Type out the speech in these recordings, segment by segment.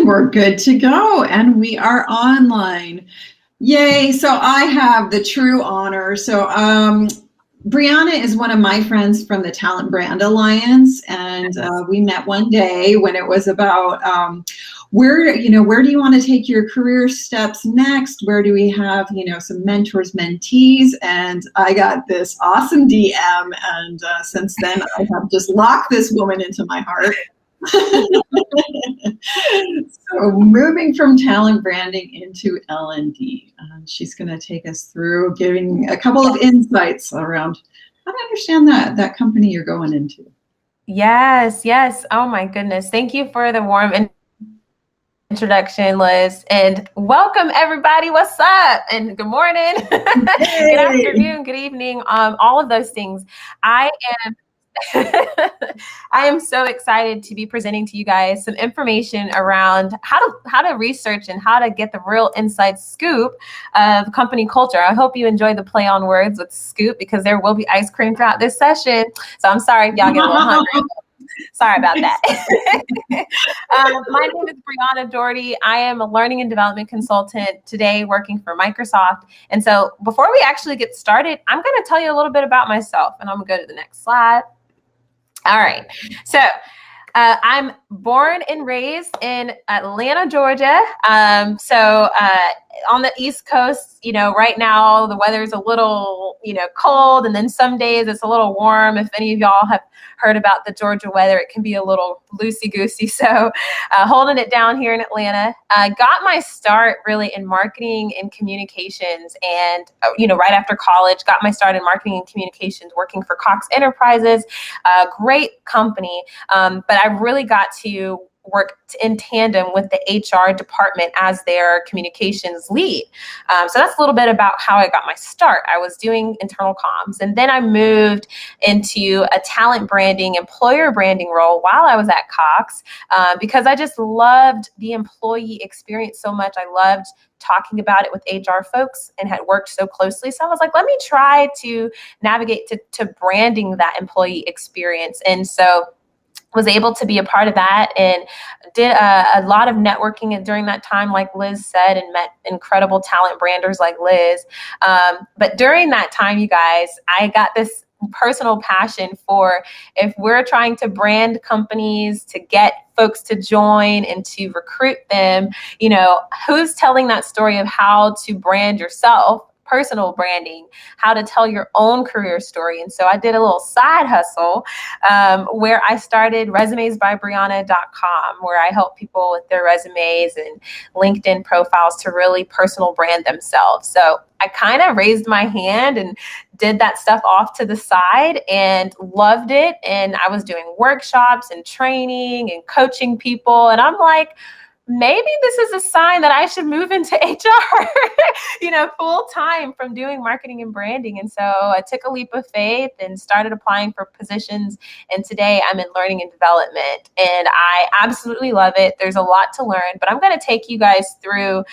we're good to go, and we are online. Yay. So I have the true honor. So Briana is one of my friends from the Talent Brand Alliance, and we met one day when it was about where do you want to take your career steps next? Where do we have, some mentors, mentees? And I got this awesome DM, and since then I have just locked this woman into my heart. So moving from talent branding into L&D, she's going to take us through giving a couple of insights around how to understand that company you're going into. Yes. Oh my goodness. Thank you for the warm introduction, Liz, and welcome everybody. What's up? And good morning, good afternoon, good evening, all of those things. I am so excited to be presenting to you guys some information around how to research and how to get the real inside scoop of company culture. I hope you enjoy the play on words with scoop, because there will be ice cream throughout this session. So I'm sorry if y'all get a little hungry. Sorry about that. My name is Briana Daugherty. I am a learning and development consultant today working for Microsoft. And so before we actually get started, I'm going to tell you a little bit about myself, and I'm going to go to the next slide. All right. So I'm born and raised in Atlanta, Georgia. So on the East Coast, right now the weather is a little, cold, and then some days it's a little warm. If any of y'all have heard about the Georgia weather, it can be a little loosey-goosey. So holding it down here in Atlanta. Got my start really in marketing and communications, and right after college, got my start in marketing and communications working for Cox Enterprises, a great company. But I really got to work in tandem with the HR department as their communications lead. So that's a little bit about how I got my start. I was doing internal comms, and then I moved into a talent branding, employer branding role while I was at Cox, because I just loved the employee experience so much. I loved talking about it with HR folks and had worked so closely. So I was like, let me try to navigate to branding that employee experience. And so was able to be a part of that, and did a lot of networking during that time, like Liz said, and met incredible talent branders like Liz. But during that time, you guys, I got this personal passion for, if we're trying to brand companies to get folks to join and to recruit them, who's telling that story of how to brand yourself, personal branding, how to tell your own career story. And so I did a little side hustle where I started resumesbybriana.com, where I help people with their resumes and LinkedIn profiles to really personal brand themselves. So I kind of raised my hand and did that stuff off to the side and loved it. And I was doing workshops and training and coaching people. And I'm like, maybe this is a sign that I should move into HR, full time from doing marketing and branding. And so I took a leap of faith and started applying for positions. And today I'm in learning and development, and I absolutely love it. There's a lot to learn, but I'm going to take you guys through,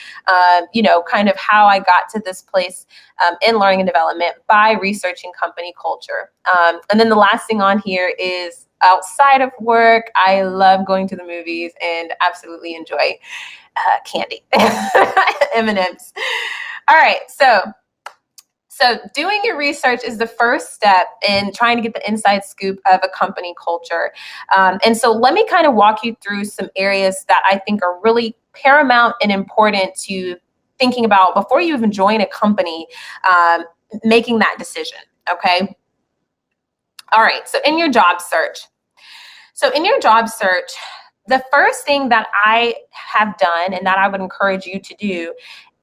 kind of how I got to this place in learning and development by researching company culture. And then the last thing on here is, outside of work, I love going to the movies and absolutely enjoy candy, M&Ms. All right, so doing your research is the first step in trying to get the inside scoop of a company culture. And so let me kind of walk you through some areas that I think are really paramount and important to thinking about before you even join a company, making that decision, okay? All right, so in your job search. The first thing that I have done and that I would encourage you to do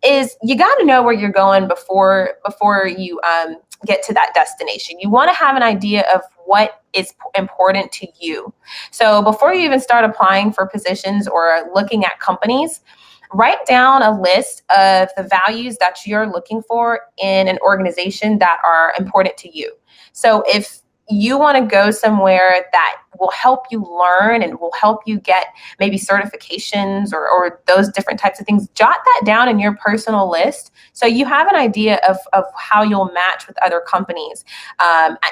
is you got to know where you're going before you get to that destination. You want to have an idea of what is important to you. So before you even start applying for positions or looking at companies, write down a list of the values that you're looking for in an organization that are important to you. So if you want to go somewhere that will help you learn and will help you get maybe certifications or those different types of things. Jot that down in your personal list so you have an idea of how you'll match with other companies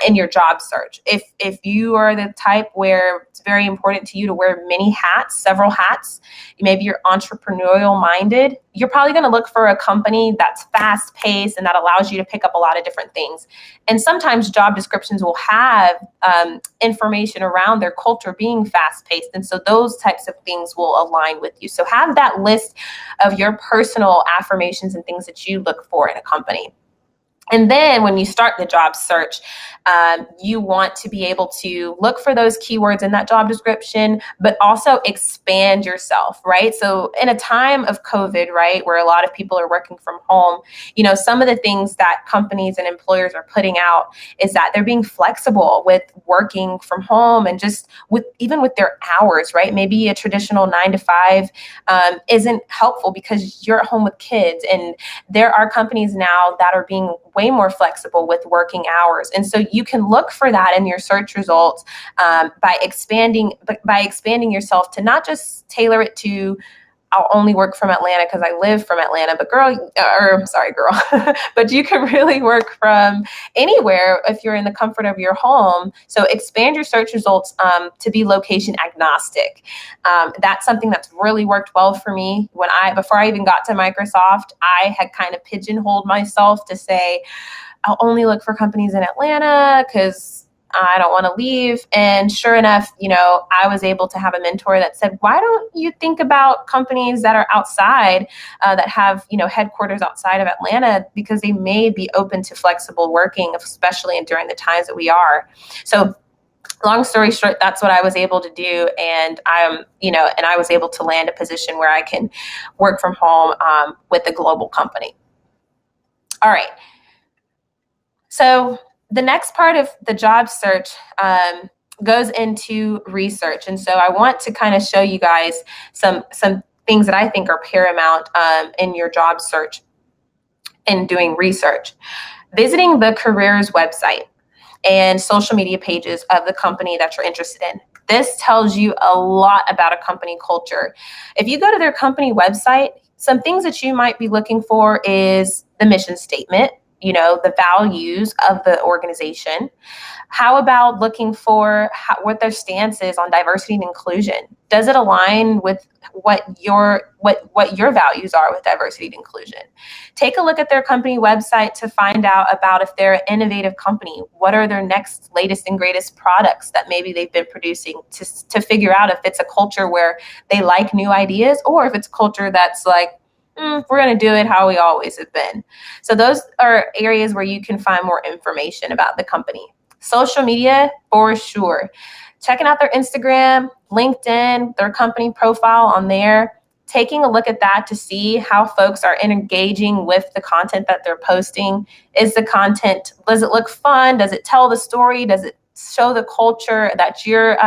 in your job search. If you are the type where it's very important to you to wear many hats, several hats, maybe you're entrepreneurial minded, you're probably going to look for a company that's fast paced and that allows you to pick up a lot of different things. And sometimes job descriptions will have information around their culture being fast paced. And so those types of things will align with you. So have that list of your personal affirmations and things that you look for in a company. And then when you start the job search, you want to be able to look for those keywords in that job description, but also expand yourself, right? So in a time of COVID, right, where a lot of people are working from home, some of the things that companies and employers are putting out is that they're being flexible with working from home and just even with their hours, right? Maybe a traditional 9 to 5 isn't helpful because you're at home with kids, and there are companies now that are being way more flexible with working hours. And so you can look for that in your search results by expanding yourself to not just tailor it to, I'll only work from Atlanta because I live from Atlanta, but but you can really work from anywhere if you're in the comfort of your home. So expand your search results to be location agnostic. That's something that's really worked well for me. Before I even got to Microsoft, I had kind of pigeonholed myself to say, I'll only look for companies in Atlanta because I don't want to leave. And sure enough, I was able to have a mentor that said, why don't you think about companies that are outside, that have, headquarters outside of Atlanta, because they may be open to flexible working, especially during the times that we are. So long story short, that's what I was able to do. And I was able to land a position where I can work from home with a global company. All right. So the next part of the job search goes into research. And so I want to kind of show you guys some things that I think are paramount in your job search and doing research. Visiting the careers website and social media pages of the company that you're interested in. This tells you a lot about a company culture. If you go to their company website, some things that you might be looking for is the mission statement, the values of the organization. How about looking for what their stance is on diversity and inclusion? Does it align with what your values are with diversity and inclusion? Take a look at their company website to find out about if they're an innovative company. What are their next, latest, and greatest products that maybe they've been producing, to figure out if it's a culture where they like new ideas, or if it's a culture that's like, we're going to do it how we always have been. So those are areas where you can find more information about the company. Social media, for sure. Checking out their Instagram, LinkedIn, their company profile on there. Taking a look at that to see how folks are engaging with the content that they're posting. Does it look fun? Does it tell the story? Does it show the culture that you're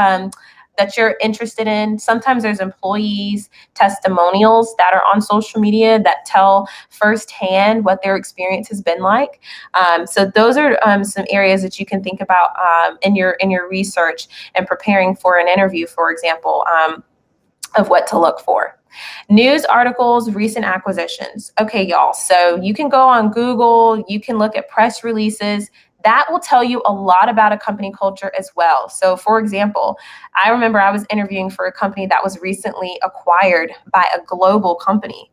interested in? Sometimes there's employees' testimonials that are on social media that tell firsthand what their experience has been like. So those are some areas that you can think about in your research and preparing for an interview, for example, of what to look for. News articles, recent acquisitions. Okay, y'all. So you can go on Google, you can look at press releases. That will tell you a lot about a company culture as well. So for example, I remember I was interviewing for a company that was recently acquired by a global company.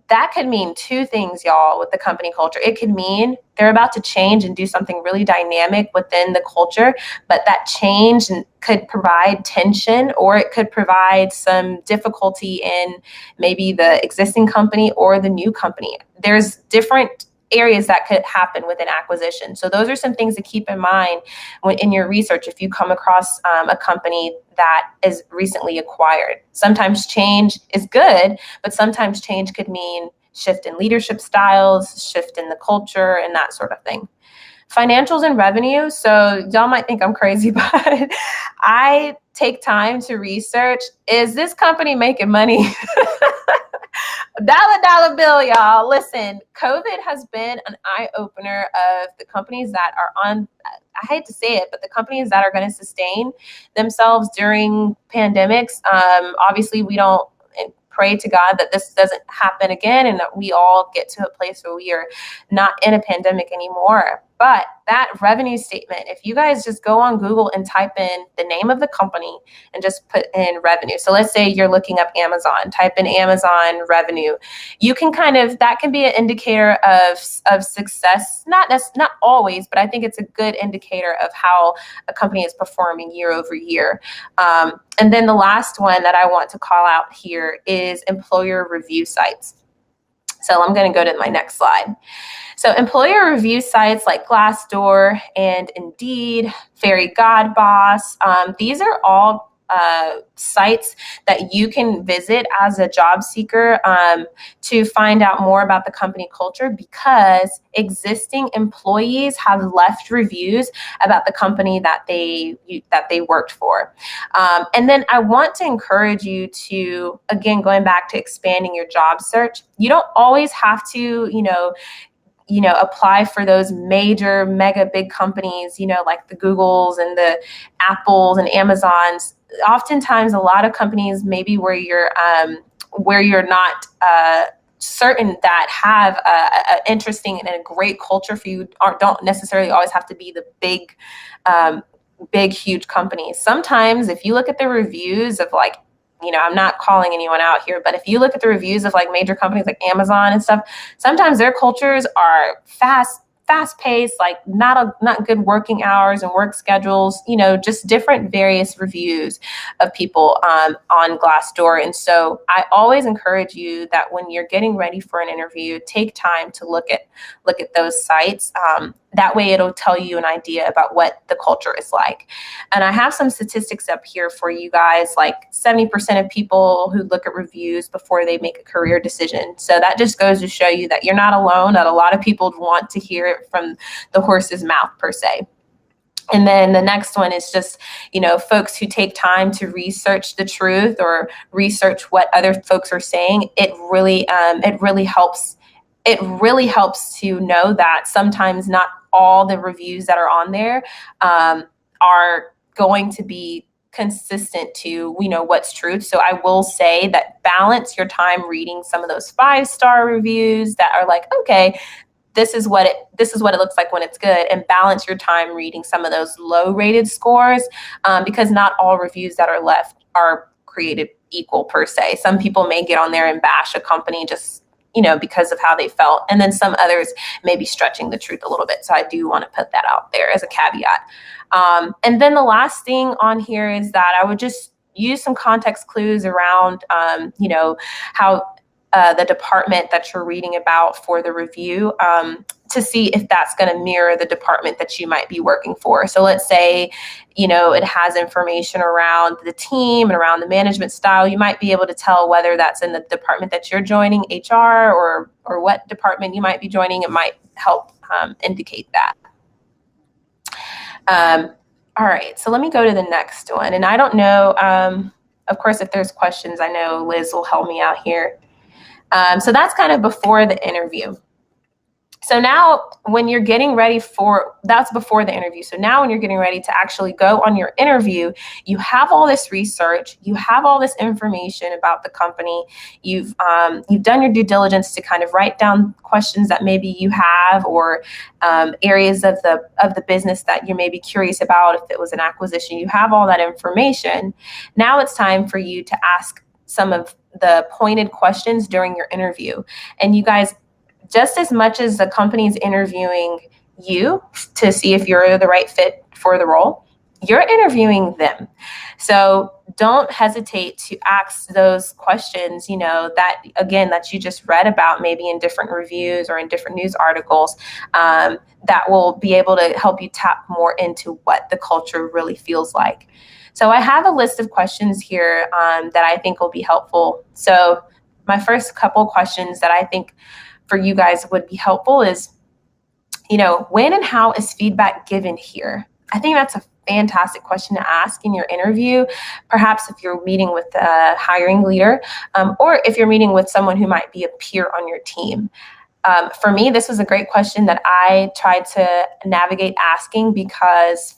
That could mean two things, y'all, with the company culture. It could mean they're about to change and do something really dynamic within the culture, but that change could provide tension, or it could provide some difficulty in maybe the existing company or the new company. There's different areas that could happen with an acquisition. So those are some things to keep in mind in your research if you come across a company that is recently acquired. Sometimes change is good, but sometimes change could mean shift in leadership styles, shift in the culture, and that sort of thing. Financials and revenue. So y'all might think I'm crazy, but I take time to research, is this company making money? Dollar bill, y'all. Listen, COVID has been an eye-opener of the companies that are on, I hate to say it, but the companies that are going to sustain themselves during pandemics. Obviously, we don't pray to God that this doesn't happen again and that we all get to a place where we are not in a pandemic anymore. But that revenue statement, if you guys just go on Google and type in the name of the company and just put in revenue. So let's say you're looking up Amazon, type in Amazon revenue. You can that can be an indicator of success. Not always, but I think it's a good indicator of how a company is performing year over year. And then the last one that I want to call out here is employer review sites. So I'm going to go to my next slide. So employer review sites like Glassdoor and Indeed, Fairy Godboss, these are all sites that you can visit as a job seeker to find out more about the company culture, because existing employees have left reviews about the company that they worked for. And then I want to encourage you to, again, going back to expanding your job search, you don't always have to, apply for those major, mega big companies, like the Googles and the Apples and Amazons. Oftentimes, a lot of companies, maybe where you're not certain, that have a interesting and a great culture for you, don't necessarily always have to be the big, huge companies. Sometimes, if you look at the reviews of I'm not calling anyone out here, but if you look at the reviews of major companies like Amazon and stuff, sometimes their cultures are fast-paced, not good working hours and work schedules, just different various reviews of people on Glassdoor. And so I always encourage you that when you're getting ready for an interview, take time to look at those sites. That way it'll tell you an idea about what the culture is like. And I have some statistics up here for you guys, like 70% of people who look at reviews before they make a career decision. So that just goes to show you that you're not alone, that a lot of people want to hear it from the horse's mouth, per se. And then the next one is just, folks who take time to research the truth or research what other folks are saying. It really helps. It really helps to know that sometimes not all the reviews that are on there are going to be consistent to what's truth. So I will say that balance your time reading some of those 5-star reviews that are like, okay, this is what it looks like when it's good, and balance your time reading some of those low-rated scores, because not all reviews that are left are created equal, per se. Some people may get on there and bash a company just because of how they felt. And then some others may be stretching the truth a little bit. So I do want to put that out there as a caveat. And then the last thing on here is that I would just use some context clues around, how the department that you're reading about for the review, to see if that's going to mirror the department that you might be working for. So let's say, it has information around the team and around the management style. You might be able to tell whether that's in the department that you're joining, HR, or what department you might be joining. It might help indicate that. All right, so let me go to the next one. And I don't know, of course, if there's questions, I know Liz will help me out here. So that's kind of before the interview. So now when you're getting ready that's before the interview. So now when you're getting ready to actually go on your interview, you have all this research, you have all this information about the company. You've done your due diligence to kind of write down questions that maybe you have, or areas of the business that you may be curious about. If it was an acquisition, you have all that information. Now it's time for you to ask some of the pointed questions during your interview. And you guys, just as much as the company's interviewing you to see if you're the right fit for the role, you're interviewing them. So don't hesitate to ask those questions, that you just read about, maybe in different reviews or in different news articles, that will be able to help you tap more into what the culture really feels like. So I have a list of questions here that I think will be helpful. So my first couple questions that I think for you guys would be helpful is, when and how is feedback given here? I think that's a fantastic question to ask in your interview. Perhaps if you're meeting with a hiring leader, or if you're meeting with someone who might be a peer on your team. For me, this was a great question that I tried to navigate asking, because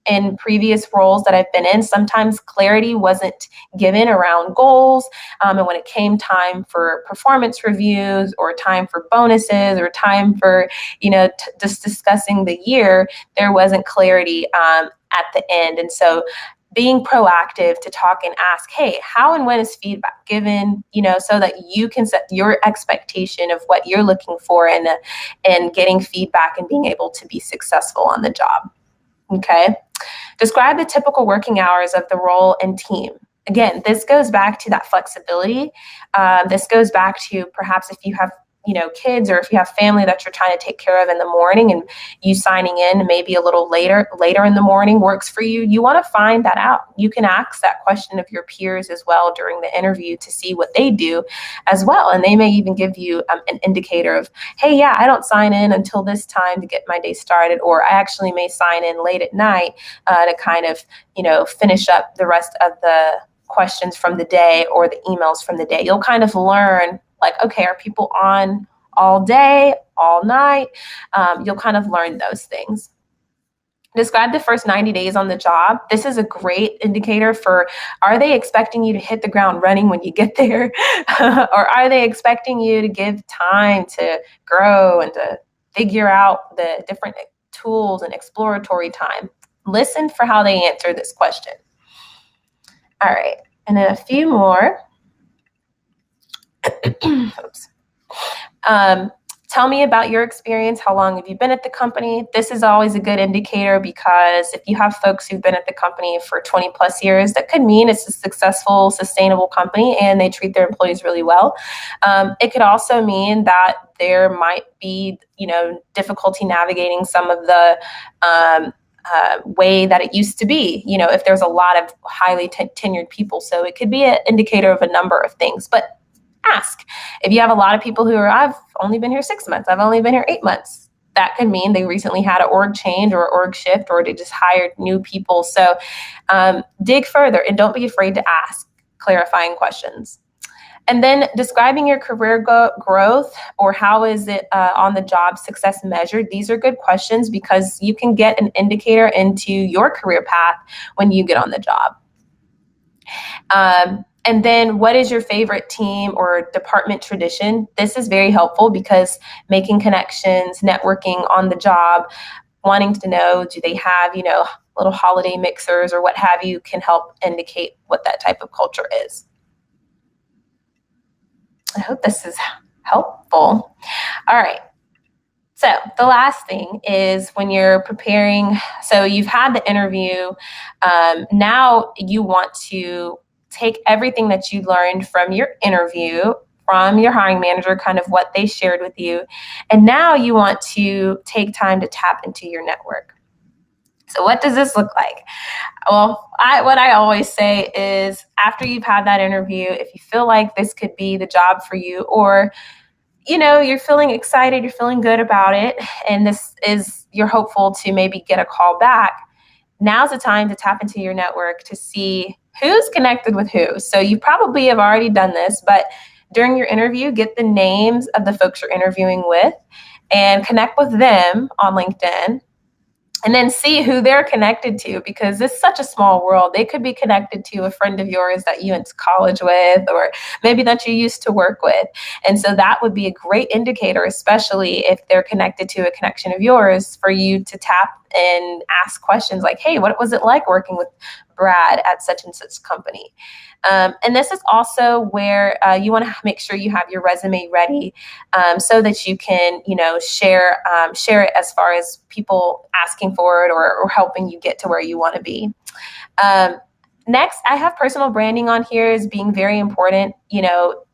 in previous roles that I've been in, sometimes clarity wasn't given around goals. And when it came time for performance reviews, or time for bonuses, or time for, just discussing the year, there wasn't clarity at the end. And so being proactive to talk and ask, hey, how and when is feedback given, so that you can set your expectation of what you're looking for, and getting feedback and being able to be successful on the job. Okay. Describe the typical working hours of the role and team. Again, this goes back to that flexibility. This goes back to perhaps if you have kids, or if you have family that you're trying to take care of in the morning, and you signing in maybe a little later in the morning works for you. You want to find that out. You can ask that question of your peers as well during the interview to see what they do as well. And they may even give you an indicator of, hey, yeah, I don't sign in until this time to get my day started, or I actually may sign in late at night to kind of, finish up the rest of the questions from the day or the emails from the day. You'll kind of learn, like, okay, are people on all day, all night? You'll kind of learn those things. Describe the first 90 days on the job. This is a great indicator for, are they expecting you to hit the ground running when you get there? Or are they expecting you to give time to grow and to figure out the different tools and exploratory time? Listen for how they answer this question. All right, and then a few more. Oops. Tell me about your experience. How long have you been at the company? This is always a good indicator, because if you have folks who've been at the company for 20 plus years, that could mean it's a successful, sustainable company and they treat their employees really well. It could also mean that there might be, difficulty navigating some of the way that it used to be, if there's a lot of highly tenured people. So it could be an indicator of a number of things, but ask. If you have a lot of people who are, I've only been here 6 months, I've only been here 8 months, that could mean they recently had an org change or org shift, or they just hired new people. So dig further and don't be afraid to ask clarifying questions. And then describing your career growth, or how is it on the job success measured? These are good questions, because you can get an indicator into your career path when you get on the job. And then, what is your favorite team or department tradition? This is very helpful, because making connections, networking on the job, wanting to know, do they have, little holiday mixers or what have you, can help indicate what that type of culture is. I hope this is helpful. All right. So the last thing is, when you're preparing, so you've had the interview, now you want to take everything that you learned from your interview, from your hiring manager, kind of what they shared with you, and now you want to take time to tap into your network. So what does this look like? Well, what I always say is, after you've had that interview, if you feel like this could be the job for you, or you're feeling excited, you're feeling good about it, and you're hopeful to maybe get a call back, now's the time to tap into your network to see who's connected with who. So you probably have already done this, but during your interview, get the names of the folks you're interviewing with and connect with them on LinkedIn. And then see who they're connected to, because it's such a small world. They could be connected to a friend of yours that you went to college with, or maybe that you used to work with. And so that would be a great indicator, especially if they're connected to a connection of yours, for you to tap and ask questions like, hey, what was it like working with Brad at such and such company? And this is also where you want to make sure you have your resume ready, so that you can, share it as far as people asking for it, or helping you get to where you want to be. Next, I have personal branding on here as being very important.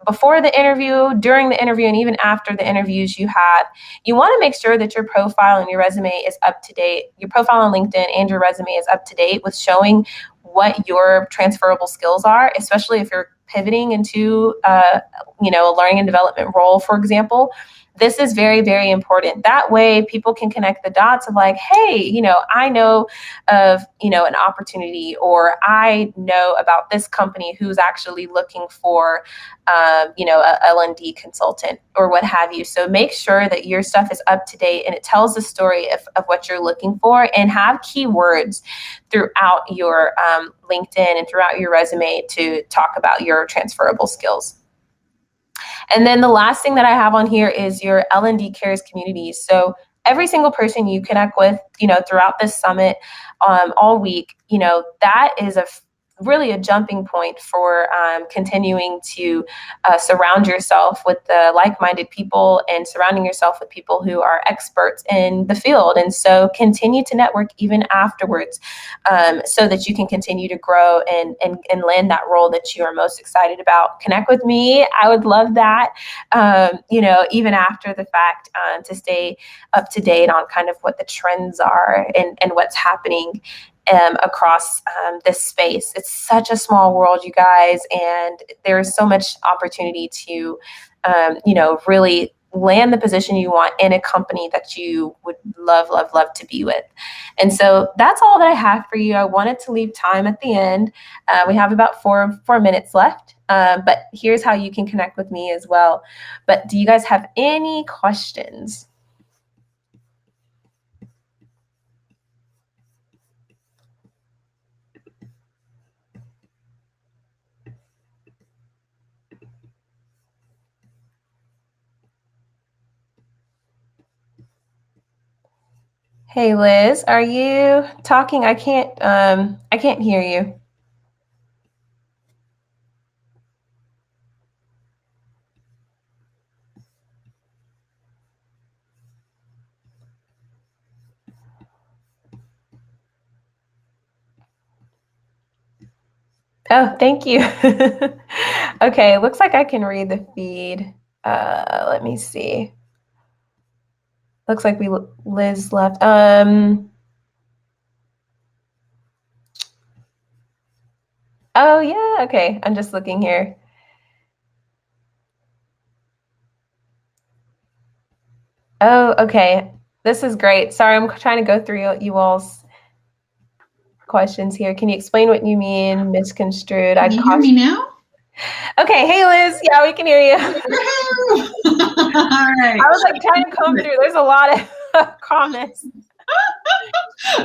Before the interview, during the interview, and even after the interviews you want to make sure that your profile and your resume is up to date. Your profile on LinkedIn and your resume is up to date with showing what your transferable skills are, especially if you're pivoting into, a learning and development role, for example. This is very, very important. That way people can connect the dots of like, hey, I know of, an opportunity, or I know about this company who's actually looking for, a L&D consultant or what have you. So make sure that your stuff is up to date and it tells the story of what you're looking for, and have keywords throughout your LinkedIn and throughout your resume to talk about your transferable skills. And then the last thing that I have on here is your L&D Cares community. So every single person you connect with, throughout this summit, all week, that is really a jumping point for continuing to surround yourself with the like-minded people and surrounding yourself with people who are experts in the field. And so continue to network even afterwards, so that you can continue to grow and land that role that you are most excited about. Connect with me. I would love that, even after the fact, to stay up to date on kind of what the trends are and what's happening across this space. It's such a small world, you guys, and there's so much opportunity to, really land the position you want in a company that you would love, love, love to be with. And so that's all that I have for you. I wanted to leave time at the end. We have about four minutes left, but here's how you can connect with me as well. But do you guys have any questions? Hey Liz, are you talking? I can't hear you. Oh, thank you. Okay, looks like I can read the feed. Let me see. Looks like Liz left. Oh yeah, okay. I'm just looking here. Oh, okay. This is great. Sorry, I'm trying to go through you all's questions here. Can you explain what you mean misconstrued? Can you hear me now? Okay. Hey Liz. Yeah, we can hear you. All right. I was like trying to comb through. There's a lot of comments.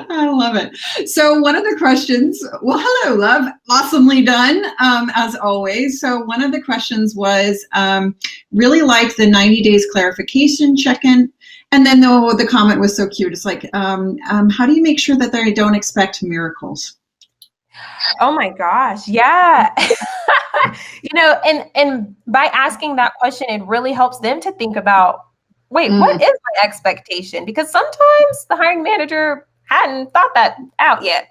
I love it. So one of the questions, well, hello, love. Awesomely done, as always. So one of the questions was, really like the 90 days clarification check-in. And then the comment was so cute. It's like, how do you make sure that they don't expect miracles? Oh my gosh. Yeah. And by asking that question, it really helps them to think about, wait, what is my expectation? Because sometimes the hiring manager hadn't thought that out yet.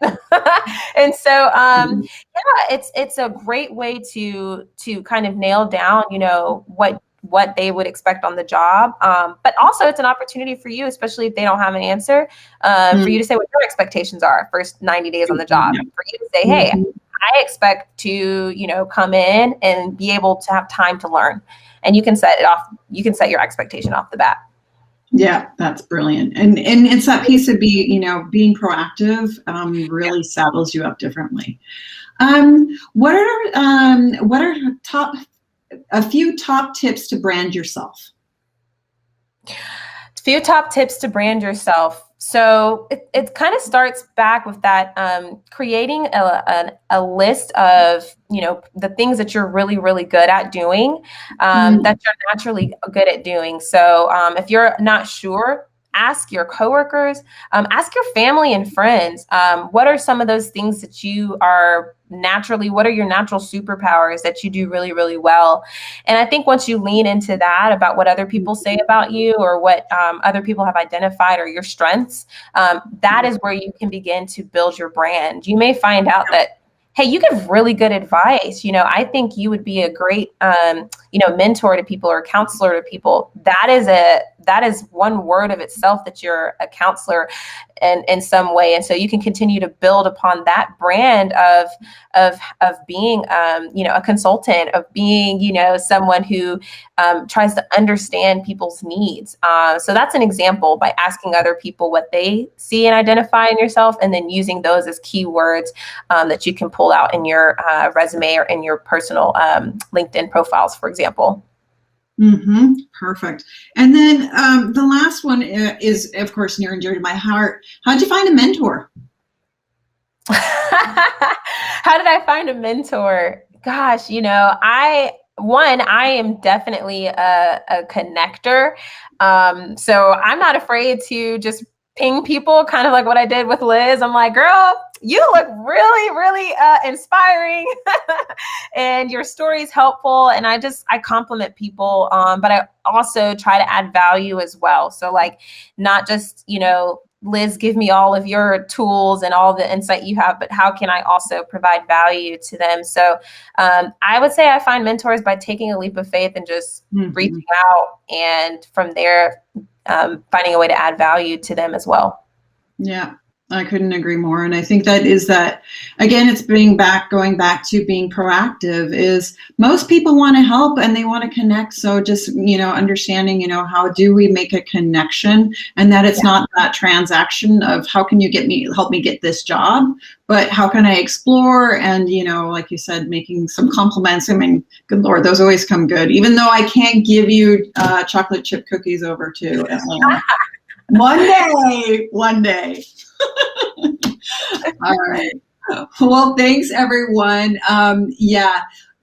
And so, it's a great way to kind of nail down, what they would expect on the job. But also it's an opportunity for you, especially if they don't have an answer, for you to say what your expectations are first 90 days on the job, for you to say, hey, I expect to, come in and be able to have time to learn. And you can set it off. You can set your expectation off the bat. Yeah, that's brilliant. And it's that piece of being proactive, really saddles you up differently. What are a few top tips to brand yourself? A few top tips to brand yourself. So it kind of starts back with that, creating a list of, the things that you're really, really good at doing, that you're naturally good at doing. So if you're not sure, ask your coworkers, ask your family and friends, what are some of those things that you are what are your natural superpowers that you do really, really well? And I think once you lean into that about what other people say about you, or what other people have identified, or your strengths, that is where you can begin to build your brand. You may find out that, hey, you give really good advice. I think you would be a great, mentor to people, or counselor to people. That is one word of itself, that you're a counselor. in some way. And so you can continue to build upon that brand of being, a consultant, of being, someone who tries to understand people's needs. So that's an example, by asking other people what they see and identify in yourself, and then using those as keywords that you can pull out in your resume or in your personal LinkedIn profiles, for example. Mm-hmm. Perfect. And then the last one is, of course, near and dear to my heart. How'd you find a mentor? How did I find a mentor? Gosh, I am definitely a connector. So I'm not afraid to just ping people, kind of like what I did with Liz. I'm like, girl, you look really, really inspiring and your story is helpful. And I compliment people, but I also try to add value as well. So like, not just, Liz, give me all of your tools and all the insight you have, but how can I also provide value to them? So I would say I find mentors by taking a leap of faith and just reaching out, and from there, finding a way to add value to them as well. Yeah, I couldn't agree more. And I think that is that, again, it's going back to being proactive. Is most people want to help and they want to connect. So just, understanding, how do we make a connection, and that it's not that transaction of how can you help me get this job, but how can I explore? And, like you said, making some compliments. I mean, good Lord, those always come good, even though I can't give you chocolate chip cookies over to Atlanta. One day. All right. Well, thanks everyone.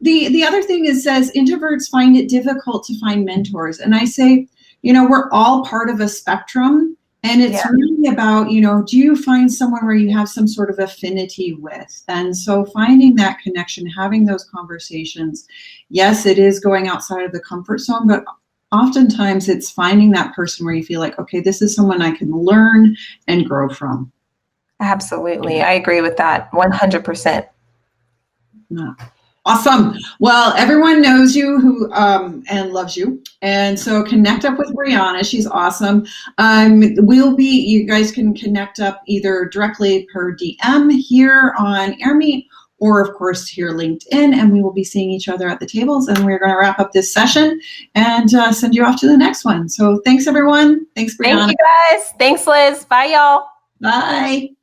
The other thing is, says introverts find it difficult to find mentors. And I say, we're all part of a spectrum, and it's really about, do you find someone where you have some sort of affinity with? And so finding that connection, having those conversations, yes, it is going outside of the comfort zone, but oftentimes it's finding that person where you feel like, okay, this is someone I can learn and grow from. Absolutely. I agree with that 100%. Yeah. Awesome. Well, everyone knows you who and loves you. And so connect up with Briana. She's awesome. You guys can connect up either directly per DM here on AirMeet, or of course here LinkedIn, and we will be seeing each other at the tables, and we're going to wrap up this session and send you off to the next one. So thanks everyone. Thanks, Briana. Thank you guys. Thanks, Liz. Bye y'all. Bye.